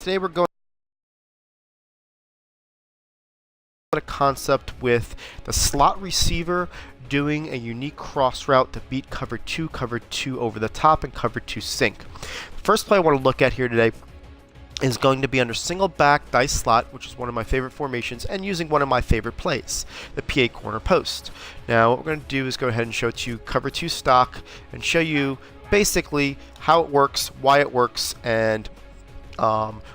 Today we're going a concept with the slot receiver doing a unique cross route to beat cover 2 over the top, and cover 2 sink. The first play I want to look at here today is going to be under single back dice slot, which is one of my favorite formations, and using one of my favorite plays, the PA corner post. Now what we're going to do is go ahead and show it to you cover 2 stock and show you basically how it works, why it works, and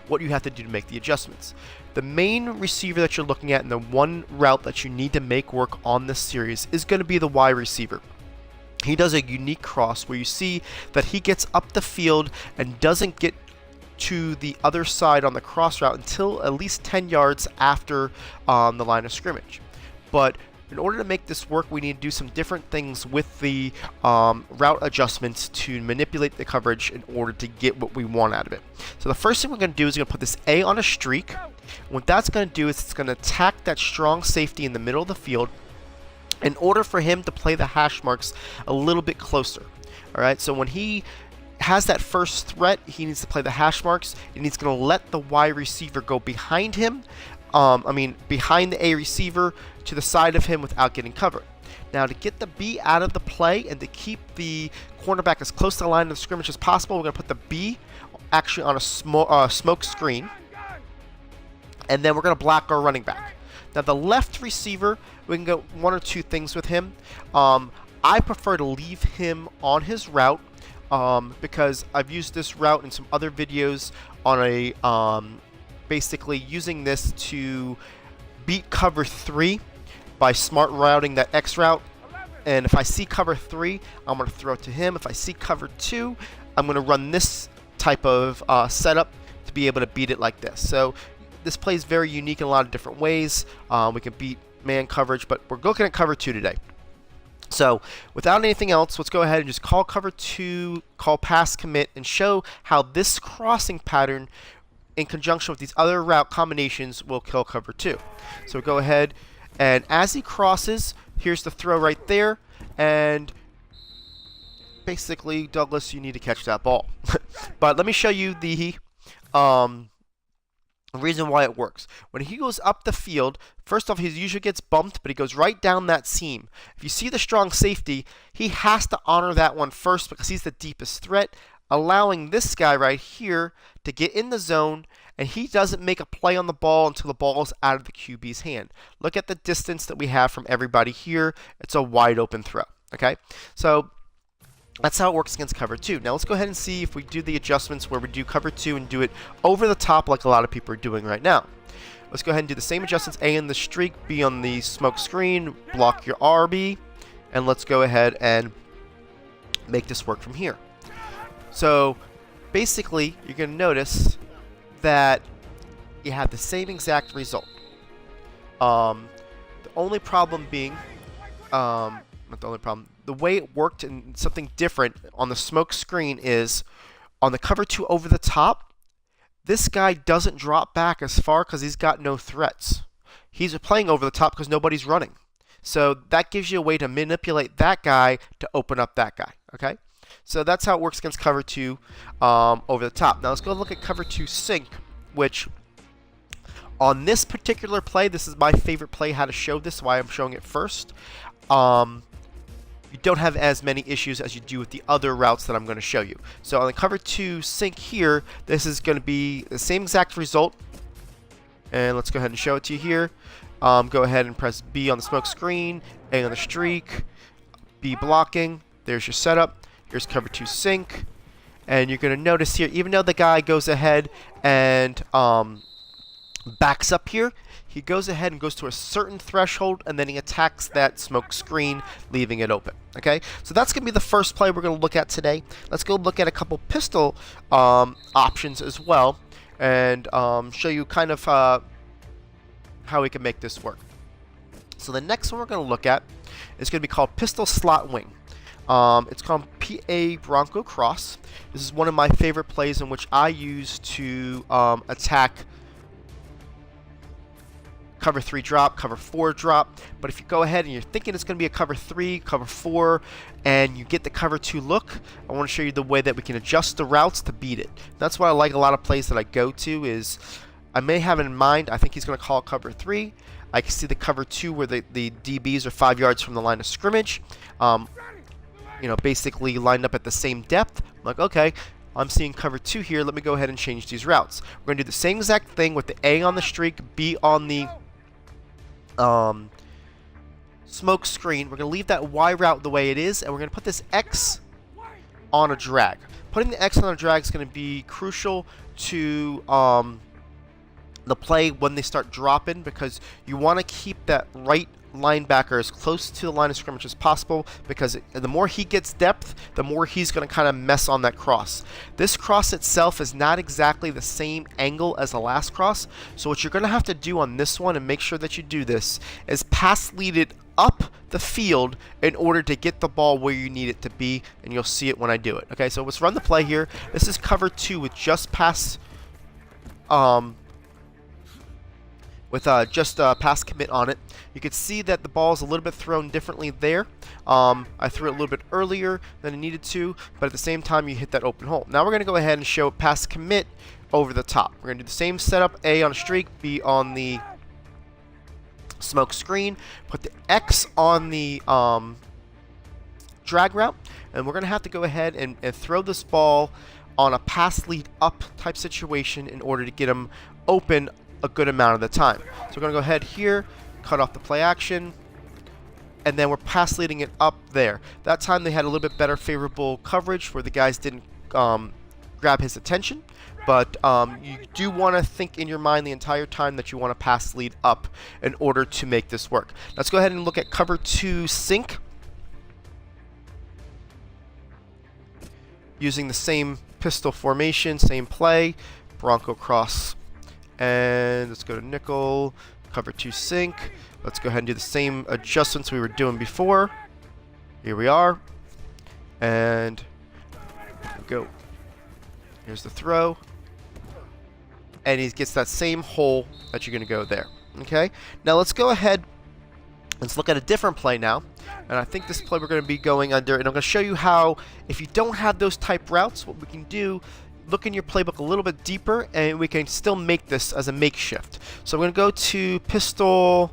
what you have to do to make the adjustments. The main receiver that you're looking at and the one route that you need to make work on this series is going to be the Y receiver. He does a unique cross where you see that he gets up the field and doesn't get to the other side on the cross route until at least 10 yards after the line of scrimmage. But in order to make this work, we need to do some different things with the route adjustments to manipulate the coverage in order to get what we want out of it. So the first thing we're going to do is we're going to put this A on a streak. What that's going to do is it's going to attack that strong safety in the middle of the field in order for him to play the hash marks a little bit closer. Alright, so when he has that first threat, he needs to play the hash marks, and he's going to let the Y receiver go behind him, behind the A receiver to the side of him without getting covered. Now, to get the B out of the play and to keep the cornerback as close to the line of scrimmage as possible, we're going to put the B actually on a smoke screen, and then we're going to block our running back. Now, the left receiver, we can go one or two things with him. I prefer to leave him on his route because I've used this route in some other videos on a basically using this to beat cover 3 by smart routing that X route. And if I see cover 3, I'm going to throw it to him. If I see cover 2, I'm going to run this type of setup to be able to beat it like this. So this play is very unique in a lot of different ways. We can beat man coverage, but we're looking at cover 2 today. So without anything else, let's go ahead and just call cover 2, call pass commit, and show how this crossing pattern in conjunction with these other route combinations will kill cover 2. So go ahead, and as he crosses, here's the throw right there, and basically, Douglas, you need to catch that ball. But let me show you the reason why it works. When he goes up the field, first off, he usually gets bumped, but he goes right down that seam. If you see the strong safety, he has to honor that one first because he's the deepest threat, allowing this guy right here to get in the zone, and he doesn't make a play on the ball until the ball is out of the QB's hand. Look at the distance that we have from everybody here. It's a wide open throw. Okay, so that's how it works against cover 2. Now let's go ahead and see if we do the adjustments where we do cover 2 and do it over the top like a lot of people are doing right now. Let's go ahead and do the same adjustments. A in the streak, B on the smoke screen, block your RB, and let's go ahead and make this work from here. So basically, you're going to notice that you have the same exact result. The only problem being, not the only problem, the way it worked and something different on the smoke screen is on the cover 2 over the top, this guy doesn't drop back as far because he's got no threats. He's playing over the top because nobody's running. So that gives you a way to manipulate that guy to open up that guy. Okay? So that's how it works against cover 2 over the top. Now let's go look at cover 2 sink, which on this particular play, this is my favorite play, how to show this, why I'm showing it first. You don't have as many issues as you do with the other routes that I'm going to show you. So on the cover 2 sink here, this is going to be the same exact result. And let's go ahead and show it to you here. Go ahead and press B on the smoke screen, A on the streak, B blocking. There's your setup. Here's cover 2 sink. And you're going to notice here, even though the guy goes ahead and backs up here, he goes ahead and goes to a certain threshold, and then he attacks that smoke screen, leaving it open. Okay, so that's going to be the first play we're going to look at today. Let's go look at a couple pistol options as well, and show you kind of how we can make this work. So the next one we're going to look at is going to be called pistol slot wing. It's called PA Bronco Cross. This is one of my favorite plays in which I use to attack cover 3 drop, cover 4 drop. But if you go ahead and you're thinking it's going to be a cover 3, cover 4, and you get the cover 2 look, I want to show you the way that we can adjust the routes to beat it. That's why I like a lot of plays that I go to is I may have it in mind, I think he's going to call cover 3. I can see the cover 2 where the DBs are 5 yards from the line of scrimmage. You know, basically lined up at the same depth. I'm like, okay, I'm seeing cover 2 here. Let me go ahead and change these routes. We're going to do the same exact thing with the A on the streak, B on the smoke screen. We're going to leave that Y route the way it is, and we're going to put this X on a drag. Putting the X on a drag is going to be crucial to the play when they start dropping, because you want to keep that right linebacker as close to the line of scrimmage as possible, because the more he gets depth, the more he's going to kind of mess on that cross. This cross itself is not exactly the same angle as the last cross, so what you're going to have to do on this one, and make sure that you do this, is pass lead it up the field in order to get the ball where you need it to be, and you'll see it when I do it. Okay, so let's run the play here. This is cover 2 with just pass pass commit on it. You can see that the ball is a little bit thrown differently there. I threw it a little bit earlier than I needed to, but at the same time you hit that open hole. Now we're going to go ahead and show pass commit over the top. We're going to do the same setup, A on a streak, B on the smoke screen, put the X on the drag route, and we're going to have to go ahead and throw this ball on a pass lead up type situation in order to get him open a good amount of the time. So we're going to go ahead here, cut off the play action, and then we're pass leading it up there. That time they had a little bit better favorable coverage where the guys didn't grab his attention, but you do want to think in your mind the entire time that you want to pass lead up in order to make this work. Let's go ahead and look at cover 2 sink. Using the same pistol formation, same play, Bronco cross. And let's go to nickel, cover 2 sink. Let's go ahead and do the same adjustments we were doing before. Here we are. And there we go. Here's the throw. And he gets that same hole that you're going to go there. Okay? Now let's go ahead. Let's look at a different play now. And I think this play we're going to be going under. And I'm going to show you how, if you don't have those type routes, what we can do, look in your playbook a little bit deeper, and we can still make this as a makeshift. So I'm going to go to pistol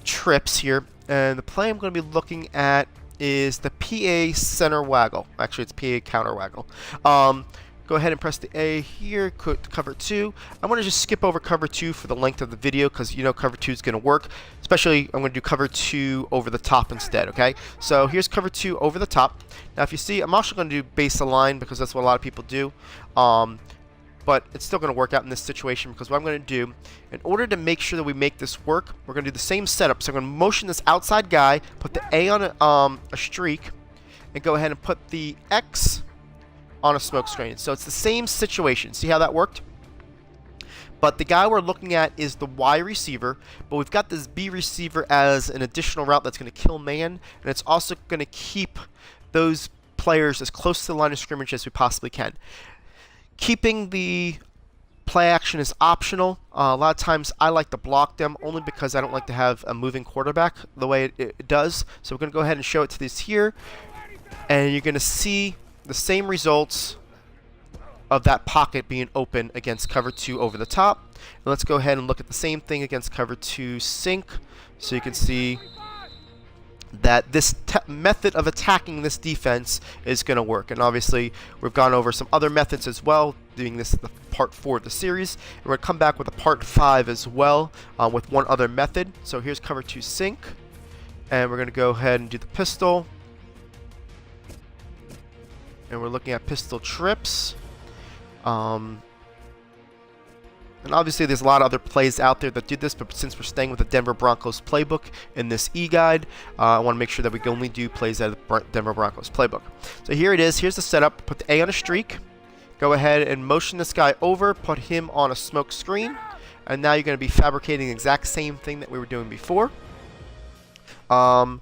trips here, and the play I'm going to be looking at is the PA center waggle. Actually, it's PA counter waggle. Go ahead and press the A here, cover 2. I'm going to just skip over cover 2 for the length of the video, because you know cover 2 is going to work. Especially, I'm going to do cover 2 over the top instead, okay? So here's cover 2 over the top. Now if you see, I'm also going to do base align, because that's what a lot of people do. But it's still going to work out in this situation, because what I'm going to do, in order to make sure that we make this work, we're going to do the same setup. So I'm going to motion this outside guy, put the A on a streak, and go ahead and put the X on a smoke screen. So it's the same situation. See how that worked? But the guy we're looking at is the Y receiver, but we've got this B receiver as an additional route that's going to kill man, and it's also going to keep those players as close to the line of scrimmage as we possibly can. Keeping the play action is optional. A lot of times I like to block them only because I don't like to have a moving quarterback the way it does. So we're going to go ahead and show it to this here, and you're going to see the same results of that pocket being open against cover 2 over the top. And let's go ahead and look at the same thing against cover 2 sink, so you can see that this method of attacking this defense is going to work. And obviously we've gone over some other methods as well, doing this the part 4 of the series, and we're going to come back with a part 5 as well with one other method. So here's cover 2 sink, and we're going to go ahead and do the pistol. And we're looking at pistol trips. And obviously there's a lot of other plays out there that do this, but since we're staying with the Denver Broncos playbook in this e-guide, I want to make sure that we can only do plays out of the Denver Broncos playbook. So here it is. Here's the setup. Put the A on a streak. Go ahead and motion this guy over. Put him on a smoke screen. And now you're going to be fabricating the exact same thing that we were doing before. You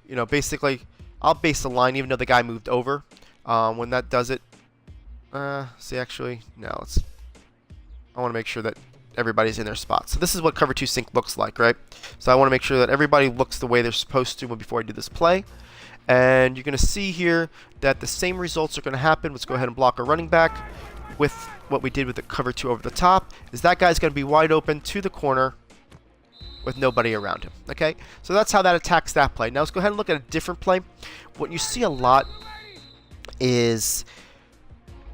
know, basically, I'll base the line even though the guy moved over. When that does it, see, actually, no, I want to make sure that everybody's in their spot. So this is what cover 2 sync looks like, right? So I want to make sure that everybody looks the way they're supposed to before I do this play. And you're going to see here that the same results are going to happen. Let's go ahead and block our running back with what we did with the cover 2 over the top. Is that guy's going to be wide open to the corner with nobody around him. Okay, so that's how that attacks that play. Now let's go ahead and look at a different play. What you see a lot is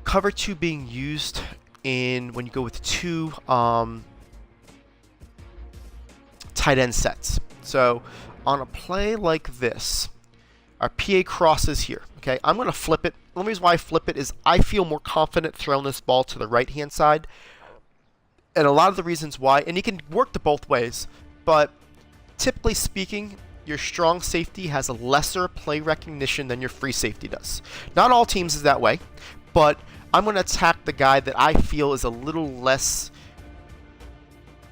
cover 2 being used in when you go with 2 tight end sets. So on a play like this, our PA crosses here. Okay, I'm going to flip it. The only reason why I flip it is I feel more confident throwing this ball to the right hand side. And a lot of the reasons why, and you can work the both ways, but typically speaking, your strong safety has a lesser play recognition than your free safety does. Not all teams is that way, but I'm going to attack the guy that I feel is a little less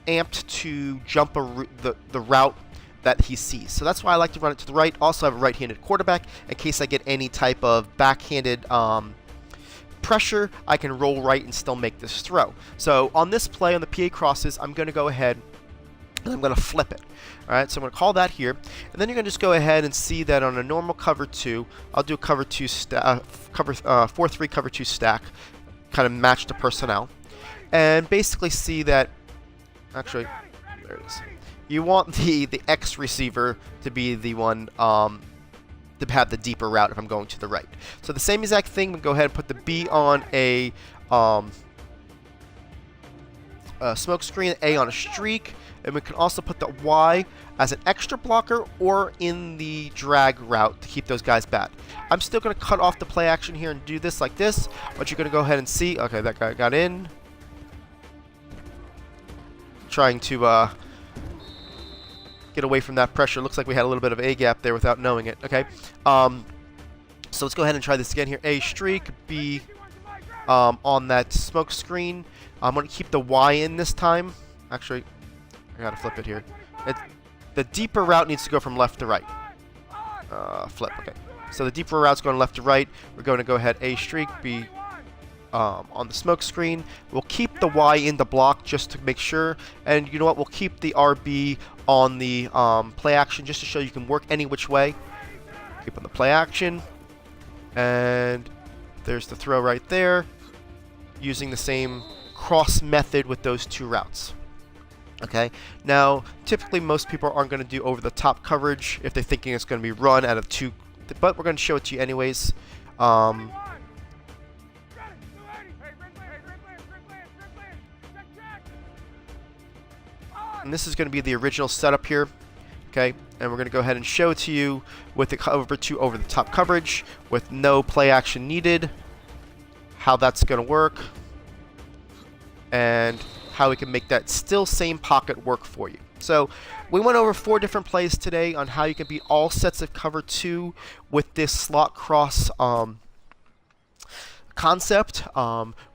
amped to jump the route that he sees. So that's why I like to run it to the right. Also have a right-handed quarterback in case I get any type of backhanded pressure. I can roll right and still make this throw. So on this play on the PA crosses, I'm going to go ahead and I'm going to flip it. All right, so I'm going to call that here, and then you're going to just go ahead and see that on a normal cover 2, I'll do a cover 2 4-3 cover 2 stack, kind of match the personnel, and basically see that. Actually, there it is. You want the X receiver to be the one to have the deeper route if I'm going to the right. So the same exact thing. We go ahead and put the B on a smoke screen, A on a streak, and we can also put the Y as an extra blocker or in the drag route to keep those guys bad. I'm still going to cut off the play action here and do this like this, but you're going to go ahead and see, okay, that guy got in. Trying to get away from that pressure. Looks like we had a little bit of A gap there without knowing it. Okay, so let's go ahead and try this again here. A streak, B on that smoke screen. I'm going to keep the Y in this time. Actually, I gotta flip it here. The deeper route needs to go from left to right. Flip, okay. So the deeper route's going left to right. We're going to go ahead A streak, B on the smoke screen. We'll keep the Y in the block just to make sure. And you know what? We'll keep the RB on the play action just to show you can work any which way. Keep on the play action. And there's the throw right there. Using the same cross method with those 2 routes. Okay, now typically most people aren't going to do over the top coverage if they're thinking it's going to be run out of 2, but we're going to show it to you anyways. And this is going to be the original setup here. Okay, and we're going to go ahead and show it to you with the cover 2 over the top coverage with no play action needed, how that's going to work, and how we can make that still same pocket work for you. So we went over 4 different plays today on how you can beat all sets of cover 2 with this slot cross concept,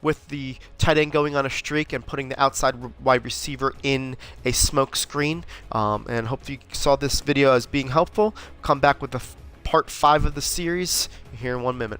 with the tight end going on a streak and putting the outside wide receiver in a smoke screen. And hopefully you saw this video as being helpful. Come back with the part 5 of the series here in 1 minute.